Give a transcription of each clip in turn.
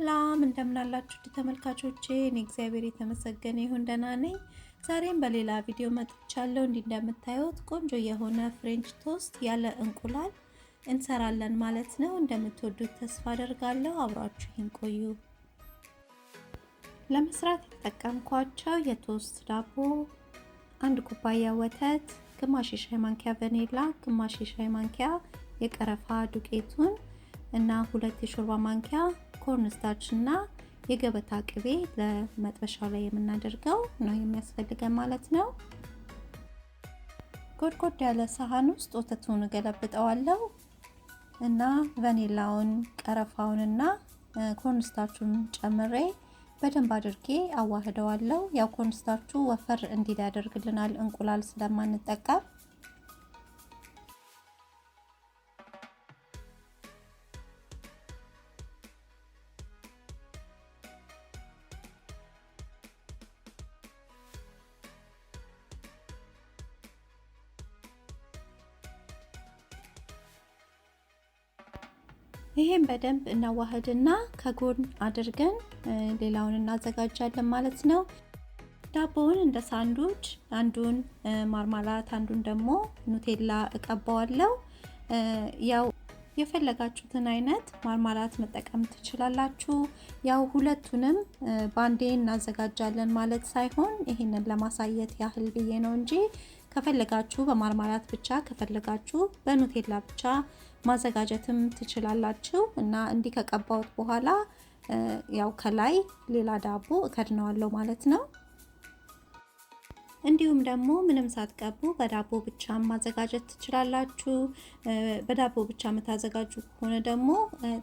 ሰላም እንደምን አላችሁ ተመልካቾቼ? እኔ እግዚአብሔር የተመሰገነ ይሁን ደህና ነኝ። ዛሬም በሌላ ቪዲዮ መጥቻለሁ። እንደምታዩት ቆንጆ የሆነ ፍሬንች ቶስት ያለ እንቁላል እንሰራለን ማለት ነው። እንደምትወዱት ተስፋ አደርጋለሁ። አብራችሁን ቆዩ። ለመስራት የተጠቀምኳቸው የቶስት ዳቦ፣ 1 ኩባያ ወተት፣ ግማሽ የሻይ ማንኪያ ቫኒላ፣ ግማሽ የሻይ ማንኪያ የቀረፋ ዱቄቱን እና 2 የሾርባ ማንኪያ ኮርንስታርች እና የገበታ ቅቤ ለመጥበሻው ላይ የምናደርገው ነው የሚያስፈልገን ማለት ነው። ጎድጎድ ያለ ሳህን ውስጥ ወተቱን ገለብጠዋለሁ እና ቫኒላውን፣ ቀረፋውን እና ኮርንስታርቹን ጨምሬ በደንብ አድርጌ አዋህደዋለሁ። ያው ኮርንስታርቹ ወፈር እንዲል ያደርግልናል እንቁላል ስለማንጠቀም። ይሄን በደንብ እናዋህድና ከጎን አድርገን ሌላውን እናዘጋጃለን ማለት ነው። ዳቦውን እንደ ሳንዱች አንዱን ማርማላት አንዱን ደግሞ ኑቴላ እቀባዋለሁ። ያው የፈለጋችሁትን አይነት ማርማላት መጠቀም ትችላላችሁ። ያው ሁለቱንም ባንዴ እናዘጋጃለን ማለት ሳይሆን ይሄንን ለማሳየት ያህል ብዬ ነው እንጂ ከፈለጋችሁ በማርማላት ብቻ ከፈለጋችሁ በኑቴላ ብቻ ማዘጋጀትም ትችላላችሁ። እና እንዲህ ከቀባሁት በኋላ ያው ከላይ ሌላ ዳቦ እከድነዋለሁ ማለት ነው። እንዲሁም ደግሞ ምንም ሳትቀቡ በዳቦ ብቻ ማዘጋጀት ትችላላችሁ። በዳቦ ብቻ የምታዘጋጁ ከሆነ ደግሞ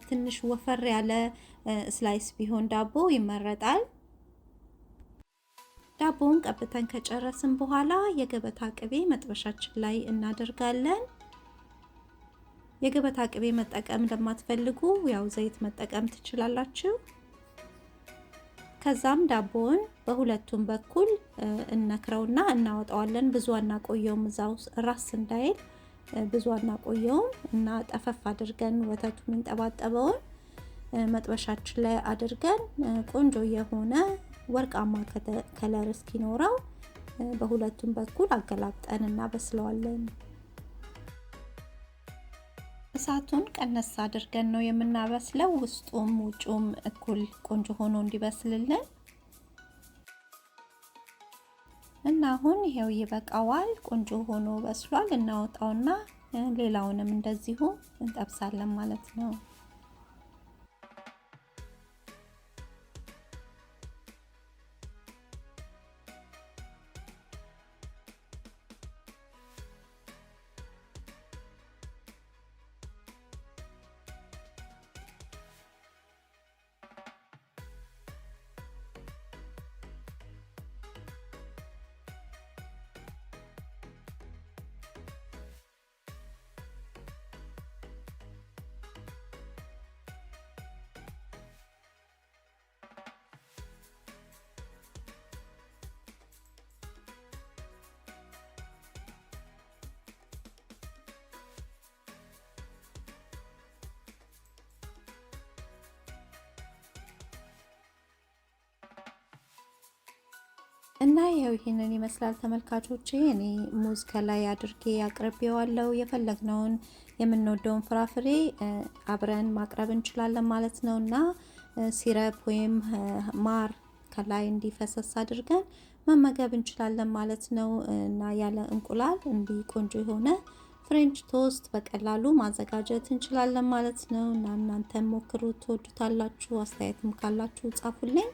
ትንሽ ወፈር ያለ ስላይስ ቢሆን ዳቦ ይመረጣል። ዳቦውን ቀብተን ከጨረስን በኋላ የገበታ ቅቤ መጥበሻችን ላይ እናደርጋለን። የገበታ ቅቤ መጠቀም ለማትፈልጉ ያው ዘይት መጠቀም ትችላላችሁ። ከዛም ዳቦውን በሁለቱም በኩል እነክረውና እናወጣዋለን። ብዙ አናቆየውም፣ እዛው ራስ እንዳይል ብዙ አናቆየውም እና ጠፈፍ አድርገን ወተቱን እንጠባጠበውን መጥበሻችን ላይ አድርገን ቆንጆ የሆነ ወርቃማ ከለር እስኪኖረው በሁለቱም በኩል አገላብጠን እናበስለዋለን። እሳቱን ቀነስ አድርገን ነው የምናበስለው፣ ውስጡም ውጩም እኩል ቆንጆ ሆኖ እንዲበስልልን እና አሁን ይሄው ይበቃዋል። ቆንጆ ሆኖ በስሏል። እናወጣውና ሌላውንም እንደዚሁ እንጠብሳለን ማለት ነው። እና ይሄንን ይመስላል ተመልካቾቼ። እኔ ሙዝ ከላይ አድርጌ አቅርቤዋለሁ። የፈለግነውን የምንወደውን ፍራፍሬ አብረን ማቅረብ እንችላለን ማለት ነው። እና ሲረፕ ወይም ማር ከላይ እንዲፈሰስ አድርገን መመገብ እንችላለን ማለት ነው። እና ያለ እንቁላል እንዲህ ቆንጆ የሆነ ፍሬንች ቶስት በቀላሉ ማዘጋጀት እንችላለን ማለት ነው። እና እናንተም ሞክሩት፣ ትወዱታላችሁ። አስተያየትም ካላችሁ ጻፉልኝ።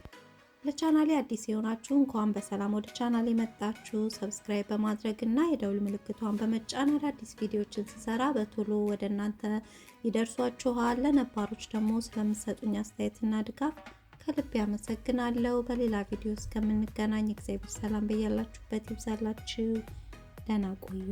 ለቻናሌ አዲስ የሆናችሁ እንኳን በሰላም ወደ ቻናሌ መጣችሁ። ሰብስክራይብ በማድረግ እና የደውል ምልክቷን በመጫን አዳዲስ ቪዲዮዎችን ስሰራ በቶሎ ወደ እናንተ ይደርሷችኋል። ለነባሮች ደግሞ ስለምትሰጡኝ አስተያየትና ድጋፍ ከልብ ያመሰግናለሁ። በሌላ ቪዲዮ እስከምንገናኝ እግዚአብሔር ሰላም በያላችሁበት ይብዛላችሁ። ደህና ቆዩ።